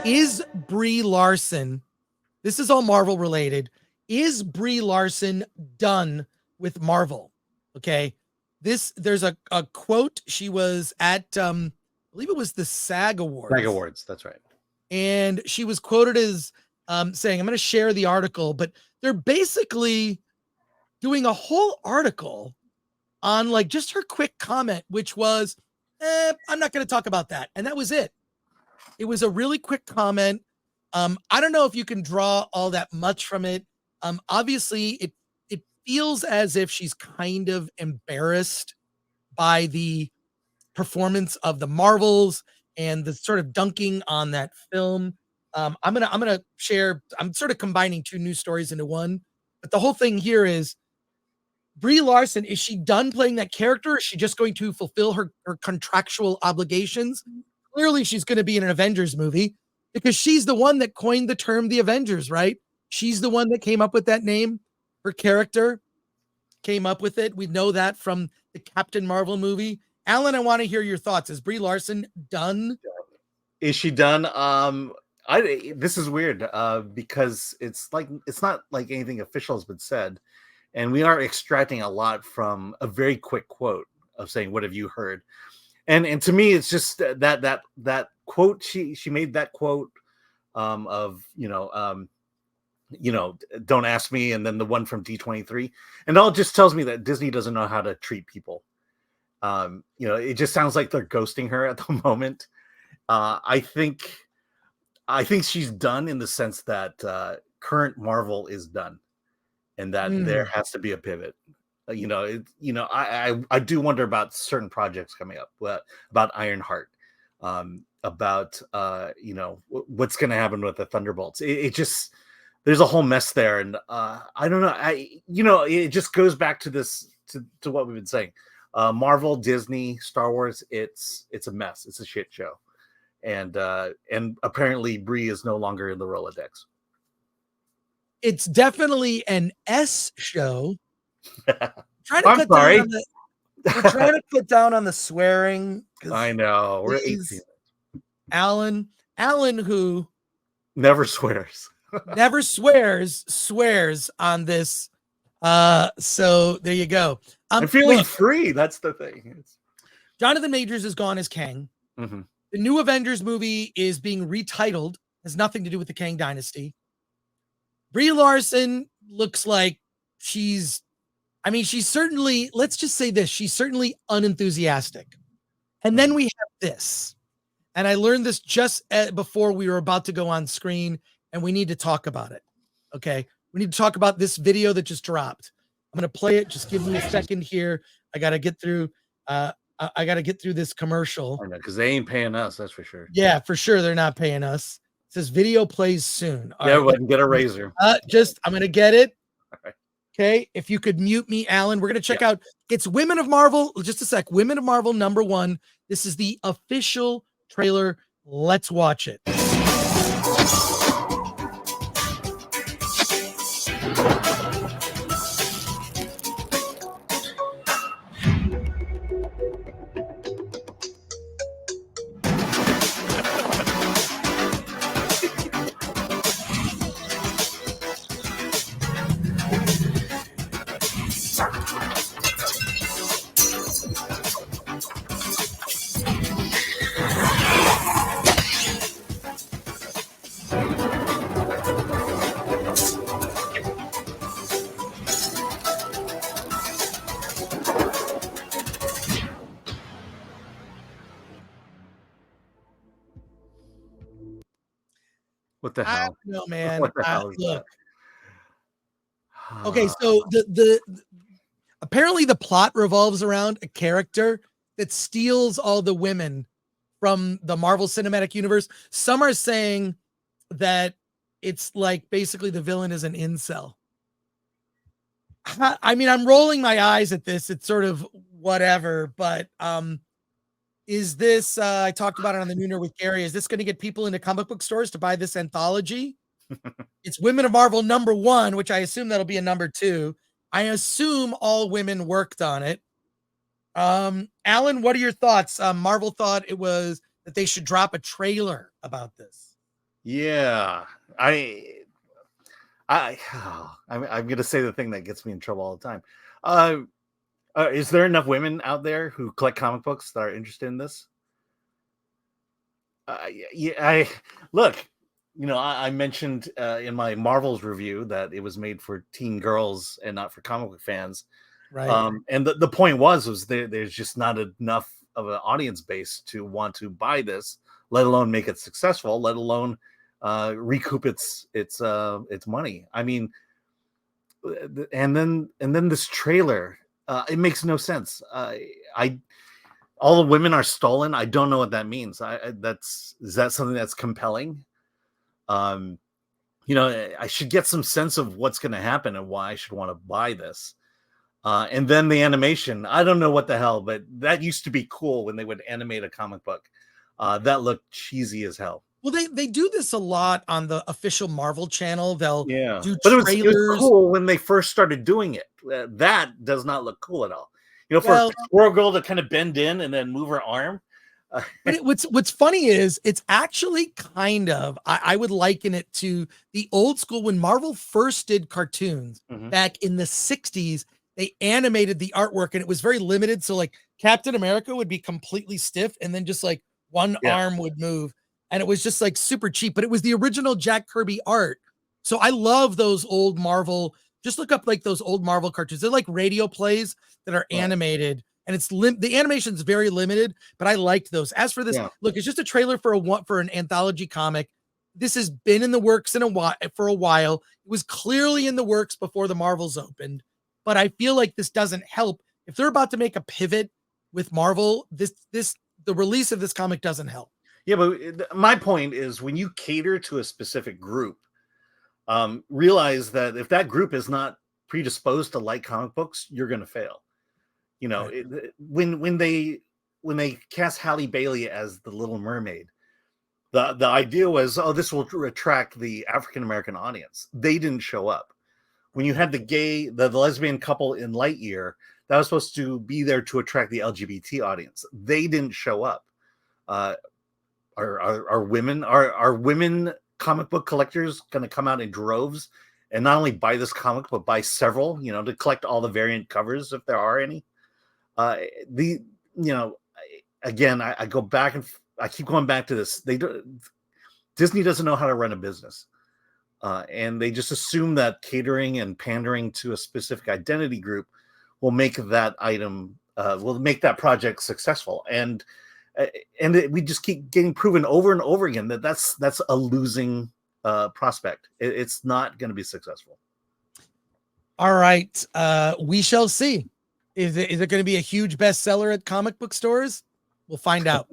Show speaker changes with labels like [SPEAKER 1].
[SPEAKER 1] Is Brie Larson, this is all Marvel related, is Brie Larson done with Marvel? Okay. There's a quote. She was at, I believe it was the SAG Awards.
[SPEAKER 2] SAG Awards, that's right.
[SPEAKER 1] And she was quoted as saying, I'm going to share the article, but they're basically doing a whole article on like just her quick comment, which was, I'm not going to talk about that. And that was it. It was a really quick comment. I don't know if you can draw all that much from it. Obviously, it feels as if she's kind of embarrassed by the performance of the Marvels and the sort of dunking on that film. I'm gonna share. I'm sort of combining two news stories into one, but the whole thing here is Brie Larson. Is she done playing that character? Or is she just going to fulfill her contractual obligations? Clearly, she's going to be in an Avengers movie because she's the one that coined the term the Avengers, right? She's the one that came up with that name. Her character came up with it. We know that from the Captain Marvel movie. Alan, I want to hear your thoughts. Is Brie Larson done?
[SPEAKER 2] Is she done? This is weird because it's not like anything official has been said, and we are extracting a lot from a very quick quote of saying, "What have you heard?" And to me, it's just that quote. She made that quote of don't ask me, and then the one from D23, and all just tells me that Disney doesn't know how to treat people. It just sounds like they're ghosting her at the moment. I think she's done in the sense that current Marvel is done, and that there has to be a pivot. I do wonder about certain projects coming up, about Ironheart, about what's going to happen with the Thunderbolts. It just, there's a whole mess there, and I don't know. It just goes back to this to what we've been saying. Marvel, Disney, Star Wars, it's a mess. It's a shit show. And apparently Brie is no longer in the Rolodex.
[SPEAKER 1] It's definitely an S show.
[SPEAKER 2] I'm sorry.
[SPEAKER 1] We're trying to cut down on the swearing.
[SPEAKER 2] I know. We're 18.
[SPEAKER 1] Alan, who
[SPEAKER 2] never swears.
[SPEAKER 1] swears on this. So there you go.
[SPEAKER 2] I'm feeling free. That's the thing.
[SPEAKER 1] Jonathan Majors is gone as Kang.
[SPEAKER 2] Mm-hmm.
[SPEAKER 1] The new Avengers movie is being retitled. Has nothing to do with the Kang Dynasty. Brie Larson looks like she's certainly, let's just say this, she's certainly unenthusiastic. And then we have this. And I learned this just before we were about to go on screen, and we need to talk about it. Okay. We need to talk about this video that just dropped. I'm going to play it. Just give me a second here. I got to get through this commercial.
[SPEAKER 2] I know, because they ain't paying us, that's for sure.
[SPEAKER 1] Yeah, for sure. They're not paying us. It says video plays soon.
[SPEAKER 2] All right. Get a razor.
[SPEAKER 1] I'm going to get it. All right. Okay. If you could mute me, Alan, we're going to check out. It's Women of Marvel. Just a sec. Women of Marvel #1. This is the official trailer. Let's watch it.
[SPEAKER 2] What the hell?
[SPEAKER 1] No, man.
[SPEAKER 2] What the hell is
[SPEAKER 1] look. Okay, so the apparently the plot revolves around a character that steals all the women from the Marvel Cinematic Universe. Some are saying that it's like basically the villain is an incel. I mean, I'm rolling my eyes at this. It's sort of whatever, but is this, I talked about it on the Nooner with Gary, is this going to get people into comic book stores to buy this anthology? It's Women of Marvel #1, which I assume that'll be a #2. I assume all women worked on it. Alan, what are your thoughts? Marvel thought it was that they should drop a trailer about this.
[SPEAKER 2] Yeah, I I'm gonna say the thing that gets me in trouble all the time. Uh, is there enough women out there who collect comic books that are interested in this? Yeah, I look. I mentioned in my Marvels review that it was made for teen girls and not for comic book fans.
[SPEAKER 1] Right.
[SPEAKER 2] And the point was there's just not enough of an audience base to want to buy this, let alone make it successful, let alone recoup its money. I mean, and then this trailer, it makes no sense. I All the women are stolen. I don't know what that means. Is that something that's compelling? Um, I should get some sense of what's going to happen and why I should want to buy this. And then the animation, I don't know what the hell, but that used to be cool when they would animate a comic book. That looked cheesy as hell.
[SPEAKER 1] Well, they do this a lot on the official Marvel channel. They'll
[SPEAKER 2] Yeah,
[SPEAKER 1] do
[SPEAKER 2] but it was
[SPEAKER 1] trailers.
[SPEAKER 2] cool when they first started doing it. That does not look cool at all. For a
[SPEAKER 1] Well,
[SPEAKER 2] squirrel girl to kind of bend in and then move her arm.
[SPEAKER 1] but what's funny is it's actually kind of I would liken it to the old school when Marvel first did cartoons
[SPEAKER 2] Mhm.
[SPEAKER 1] back in the 60s. They animated the artwork and it was very limited. So like Captain America would be completely stiff and then just like one
[SPEAKER 2] Yeah,
[SPEAKER 1] arm would move. And it was just like super cheap, but it was the original Jack Kirby art. So I love those old Marvel. Just look up like those old Marvel cartoons. They're like radio plays that are
[SPEAKER 2] right.
[SPEAKER 1] animated and the animation's very limited, but I liked those. As for this,
[SPEAKER 2] Yeah,
[SPEAKER 1] look, it's just a trailer for an anthology comic. This has been in the works for a while. It was clearly in the works before the Marvels opened, but I feel like this doesn't help. If they're about to make a pivot with Marvel, the release of this comic doesn't help.
[SPEAKER 2] yeah. But my point is, when you cater to a specific group, realize that if that group is not predisposed to like comic books, you're going to fail.
[SPEAKER 1] Right.
[SPEAKER 2] When they cast Halle Bailey as the Little Mermaid, the idea was, oh, this will attract the African American audience. They didn't show up. When you had the lesbian couple in Lightyear, that was supposed to be there to attract the LGBT audience. They didn't show up. Uh, are women comic book collectors going to come out in droves and not only buy this comic but buy several, to collect all the variant covers if there are any? The you know Again, I go back and I keep going back to this. Disney doesn't know how to run a business, and they just assume that catering and pandering to a specific identity group will make that project successful. We just keep getting proven over and over again that that's a losing prospect. It's not going to be successful.
[SPEAKER 1] All right. We shall see. Is it going to be a huge bestseller at comic book stores? We'll find out.